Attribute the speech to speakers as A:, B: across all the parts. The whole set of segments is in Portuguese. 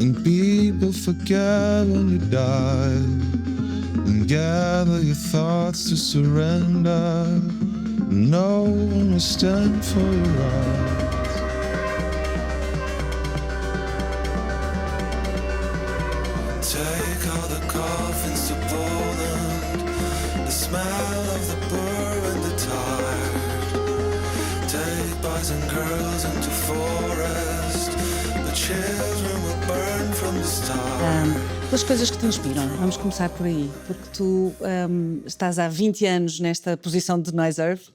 A: And people forget when you die, and gather your thoughts to surrender. No one will stand for your rights. Take all the coffins to Poland, the smell of the burr and the tire. Take boys and girls into forest, the children will burn from the start.
B: Pelas coisas que te inspiram, vamos começar por aí, porque tu estás há 20 anos nesta posição de Noise Earth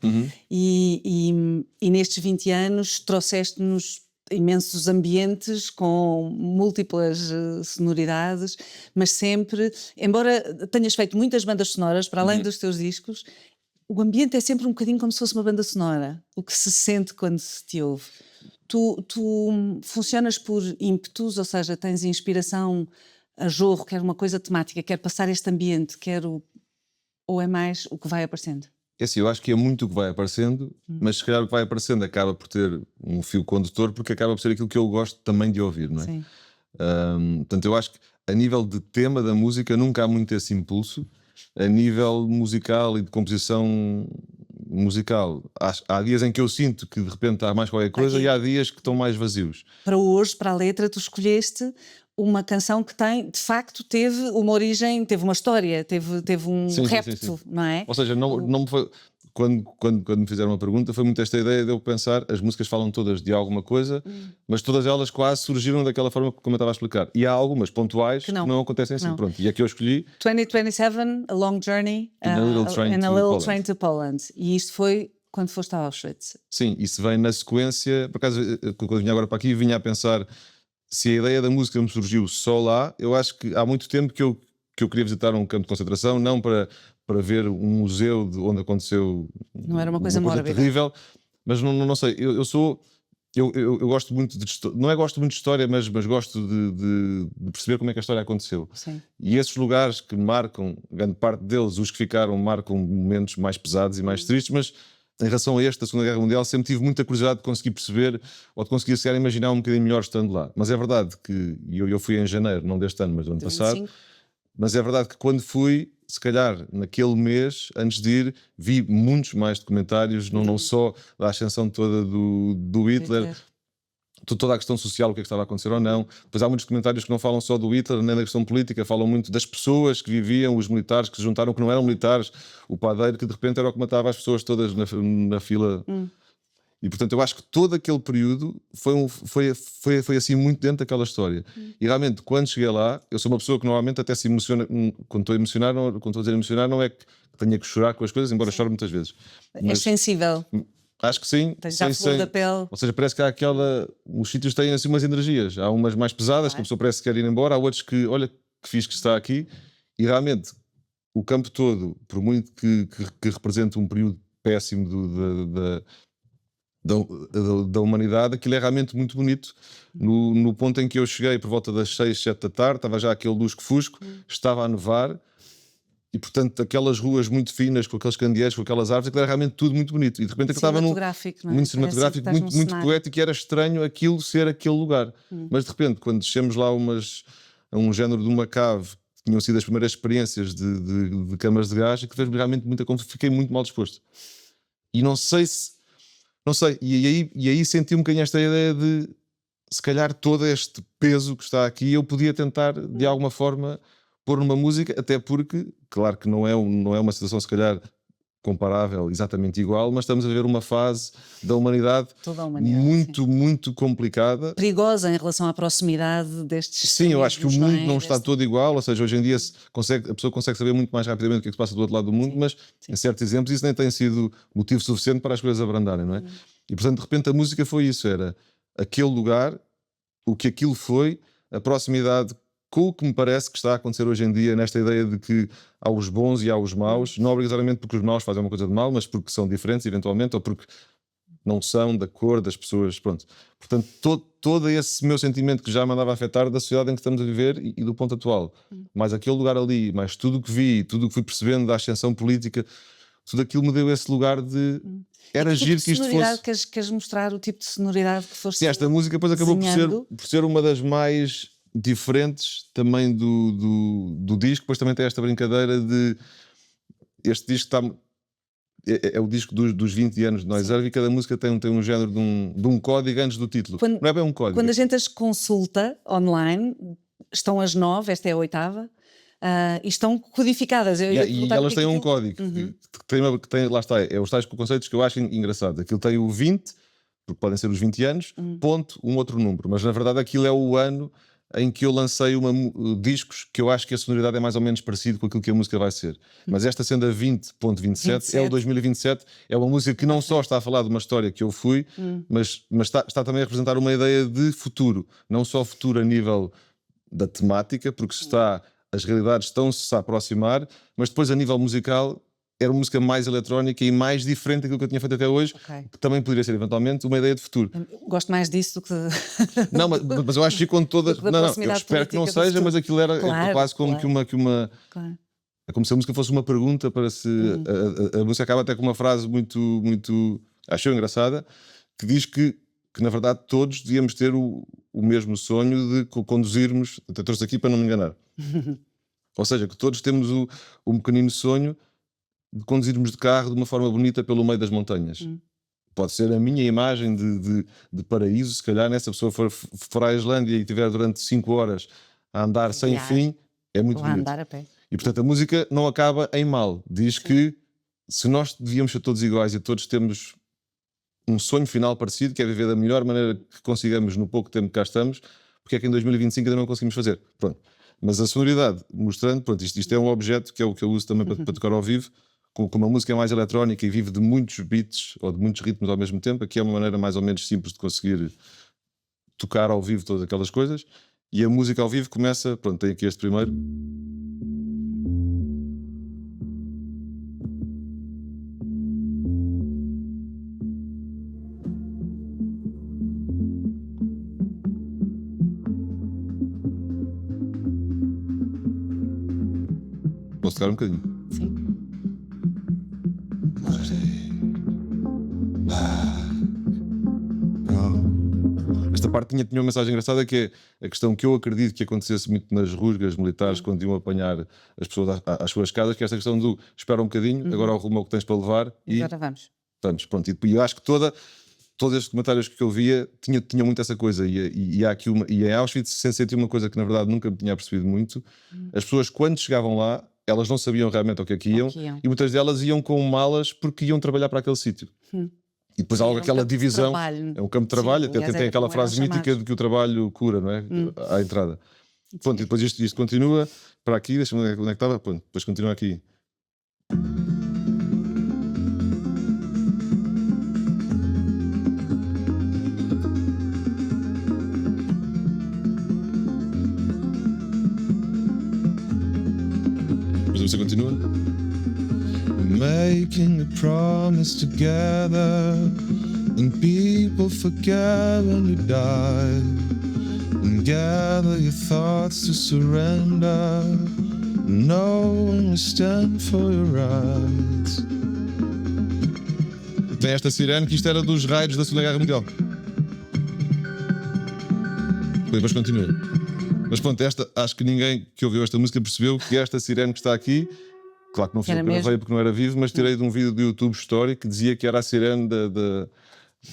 B: e nestes 20 anos trouxeste-nos imensos ambientes com múltiplas sonoridades, mas sempre, embora tenhas feito muitas bandas sonoras para além dos teus discos, o ambiente é sempre um bocadinho como se fosse uma banda sonora, o que se sente quando se te ouve. Tu funcionas por ímpetos, ou seja, tens inspiração a jorro, quero uma coisa temática, quero passar este ambiente, ou é mais o que vai aparecendo?
C: É assim, eu acho que é muito o que vai aparecendo, mas se calhar o que vai aparecendo acaba por ter um fio condutor, porque acaba por ser aquilo que eu gosto também de ouvir, não é?
B: Sim.
C: Portanto, eu acho que a nível de tema da música nunca há muito esse impulso. A nível musical e de composição musical, há dias em que eu sinto que de repente há mais qualquer coisa e há dias que estão mais vazios.
B: Para hoje, para a letra, tu escolheste uma canção que tem, de facto, teve uma origem, teve uma história, teve um repto, não é?
C: Ou seja, não me foi... Quando me fizeram uma pergunta, foi muito esta ideia de eu pensar, as músicas falam todas de alguma coisa, mas todas elas quase surgiram daquela forma como eu estava a explicar. E há algumas pontuais que não acontecem assim. Pronto, e a que eu escolhi...
B: 2027, A Long Journey
C: in a Little Train
B: to Poland. E isto foi quando foste a Auschwitz.
C: Sim, isso vem na sequência. Por acaso, quando eu vinha agora para aqui, vinha a pensar se a ideia da música me surgiu só lá. Eu acho que há muito tempo que eu queria visitar um campo de concentração, não para ver um museu de onde aconteceu
B: não era uma coisa mórbida,
C: terrível, mas não sei, eu gosto muito de história, não é gosto muito de história, mas gosto de perceber como é que a história aconteceu.
B: Sim.
C: E esses lugares que marcam, grande parte deles, os que ficaram, marcam momentos mais pesados e mais tristes, mas em relação a este, da Segunda Guerra Mundial, sempre tive muita curiosidade de conseguir perceber ou de conseguir sequer imaginar um bocadinho melhor estando lá. Mas é verdade que eu fui em janeiro, não deste ano, mas do ano passado, mas é verdade que quando fui, se calhar naquele mês, antes de ir, vi muitos mais documentários, não só da ascensão toda do Hitler, toda a questão social, o que é que estava a acontecer ou não. Depois há muitos documentários que não falam só do Hitler, nem da questão política, falam muito das pessoas que viviam, os militares que se juntaram, que não eram militares, o padeiro que de repente era o que matava as pessoas todas na fila. E portanto eu acho que todo aquele período foi assim muito dentro daquela história. E realmente quando cheguei lá, eu sou uma pessoa que normalmente até se emociona, quando estou a emocionar, quando estou a dizer emocionar, não é que tenha que chorar com as coisas, embora chore muitas vezes.
B: És sensível.
C: Acho que sim.
B: Tens já flor da pele.
C: Ou seja, parece que há os sítios têm assim umas energias. Há umas mais pesadas, que a pessoa parece que quer ir embora, há outros que, olha que fixe que está aqui. E realmente o campo todo, por muito que represente um período péssimo da humanidade, aquilo é realmente muito bonito. No ponto em que eu cheguei por volta das 6, 7 da tarde, estava já aquele lusco-fusco, estava a nevar e portanto aquelas ruas muito finas, com aqueles candeeiros, com aquelas árvores, aquilo era realmente tudo muito bonito. E de repente estava muito cinematográfico, muito poético, e era estranho aquilo ser aquele lugar. Mas de repente, quando descemos lá a um género de uma cave, que tinham sido as primeiras experiências de câmaras de gás, e que fez realmente muita confusão, fiquei muito mal disposto. E não sei, e aí senti um bocadinho esta ideia de, se calhar, todo este peso que está aqui, eu podia tentar, de alguma forma, pôr numa música, até porque, claro que não é uma situação, se calhar, comparável, exatamente igual, mas estamos a ver uma fase da humanidade, muito complicada.
B: Perigosa em relação à proximidade destes...
C: Sim, eu acho que o mundo não está todo igual, ou seja, hoje em dia a pessoa consegue saber muito mais rapidamente o que é que se passa do outro lado do mundo, mas em certos exemplos isso nem tem sido motivo suficiente para as coisas abrandarem, não é? E portanto, de repente, a música foi isso, era aquele lugar, o que aquilo foi, a proximidade com o que me parece que está a acontecer hoje em dia, nesta ideia de que há os bons e há os maus, não obrigatoriamente porque os maus fazem uma coisa de mal, mas porque são diferentes, eventualmente, ou porque não são da cor das pessoas, pronto. Portanto, todo esse meu sentimento que já me andava a afetar da sociedade em que estamos a viver e do ponto atual, mais aquele lugar ali, mais tudo o que vi, tudo o que fui percebendo da ascensão política, tudo aquilo me deu esse lugar de... Era giro que isto fosse...
B: Queres mostrar o tipo de sonoridade que foste...
C: Sim, esta música depois acabou por ser uma das mais diferentes também do disco. Depois também tem esta brincadeira de este disco está... É o disco dos 20 anos de Noise Earth, e cada música tem um género de um código antes do título. Não é bem um código.
B: Quando a gente as consulta online, estão as 9, esta é a 8ª, e estão codificadas.
C: E elas têm um código que tem, lá está, é os tais conceitos que eu acho engraçado. Aquilo tem o 20, porque podem ser os 20 anos, ponto, um outro número. Mas na verdade aquilo é o ano em que eu lancei discos que eu acho que a sonoridade é mais ou menos parecido com aquilo que a música vai ser. Mas esta sendo a 20.27, é o 2027, é uma música que não só está a falar de uma história que eu fui, mas está também a representar uma ideia de futuro. Não só futuro a nível da temática, porque as realidades estão-se a aproximar, mas depois a nível musical era uma música mais eletrónica e mais diferente daquilo que eu tinha feito até hoje, que também poderia ser eventualmente uma ideia de futuro.
B: Gosto mais disso do que...
C: Não, mas eu acho que com todas... Não, eu espero que não seja, mas aquilo era quase como que uma...
B: Claro.
C: É como se a música fosse uma pergunta para se... A música acaba até com uma frase muito acho eu engraçada, que diz que na verdade todos devíamos ter o mesmo sonho de conduzirmos... Até trouxe aqui para não me enganar. Ou seja, que todos temos um pequenino sonho de conduzirmos de carro de uma forma bonita pelo meio das montanhas. Pode ser a minha imagem de paraíso, se calhar, né? Se a pessoa for à Islândia e estiver durante 5 horas a andar sem fim, é muito bonito.
B: Andar a pé.
C: E portanto a música não acaba em mal. Diz que se nós devíamos ser todos iguais e todos temos um sonho final parecido, que é viver da melhor maneira que consigamos no pouco tempo que cá estamos, porque é que em 2025 ainda não conseguimos fazer. Pronto. Mas a sonoridade, mostrando, pronto, isto é um objeto que é o que eu uso também para tocar ao vivo. Como a música é mais eletrónica e vive de muitos beats ou de muitos ritmos ao mesmo tempo, aqui é uma maneira mais ou menos simples de conseguir tocar ao vivo todas aquelas coisas. E a música ao vivo começa, pronto, tem aqui este primeiro. Posso tocar um bocadinho?
B: Sim.
C: Esta parte tinha uma mensagem engraçada, que é a questão que eu acredito que acontecesse muito nas rusgas militares quando iam apanhar as pessoas às suas casas, que é esta questão do espera um bocadinho, agora arruma o que tens para levar e
B: agora vamos.
C: Vamos, pronto. E eu acho que todos estes comentários que eu via tinham muito essa coisa, e há aqui e em Auschwitz se sentiu uma coisa que na verdade nunca me tinha percebido muito. As pessoas quando chegavam lá, elas não sabiam realmente ao que é que iam, e muitas delas iam com malas porque iam trabalhar para aquele sítio. E depois há logo aquela divisão, é um campo de trabalho, até tem aquela frase mítica de que o trabalho cura, não é? À entrada. Pronto, e depois isto continua para aqui, deixa-me ver onde é que estava, pronto, depois continua aqui. Depois você continua. Making a promise together, and people forget when you die, and gather your thoughts to surrender, knowing we stand for your rights. Tem esta sirene, que isto era dos raids da Segunda Guerra Mundial. Depois continua. Mas pronto, acho que ninguém que ouviu esta música percebeu que esta sirene que está aqui, claro que não fui eu que gravei porque não era vivo, mas tirei de um vídeo do YouTube Story que dizia que era a sirene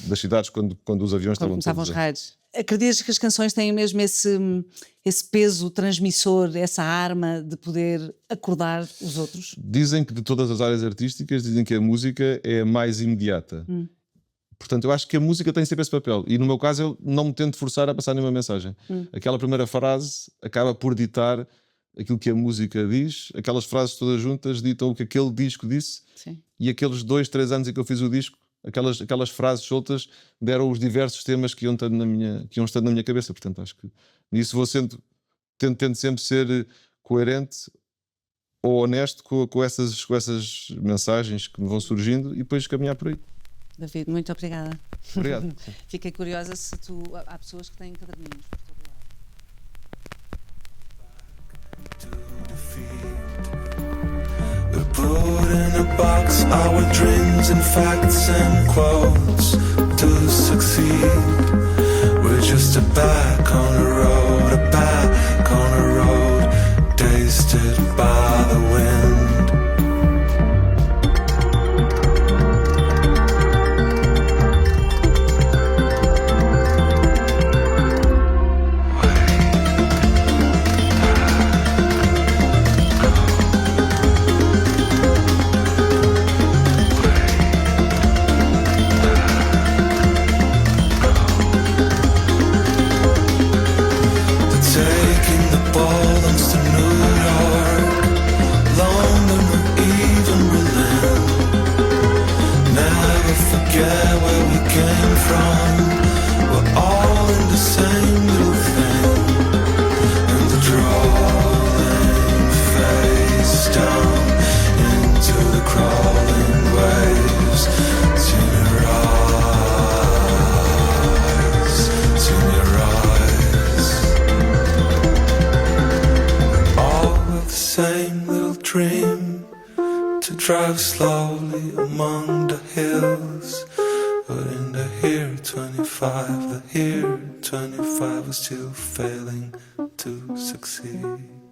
C: das cidades quando os aviões estavam
B: os raids. Acreditas que as canções têm mesmo esse peso transmissor, essa arma de poder acordar os outros?
C: Dizem que de todas as áreas artísticas, dizem que a música é a mais imediata. Portanto, eu acho que a música tem sempre esse papel. E no meu caso, eu não me tento forçar a passar nenhuma mensagem. Aquela primeira frase acaba por ditar aquilo que a música diz, aquelas frases todas juntas ditam o que aquele disco disse.
B: Sim.
C: E aqueles 2, 3 anos em que eu fiz o disco, aquelas frases soltas deram os diversos temas que iam estando na minha cabeça. Portanto, acho que nisso tento sempre ser coerente ou honesto com essas mensagens que me vão surgindo e depois caminhar por aí.
B: David, muito obrigada.
C: Obrigado.
B: Fiquei curiosa se há pessoas que têm caderninhos por todo lado.
A: We put in a box our dreams and facts and quotes to succeed. We're just a back on the road, a back dream to drive slowly among the hills. But in the year 25 was still failing to succeed.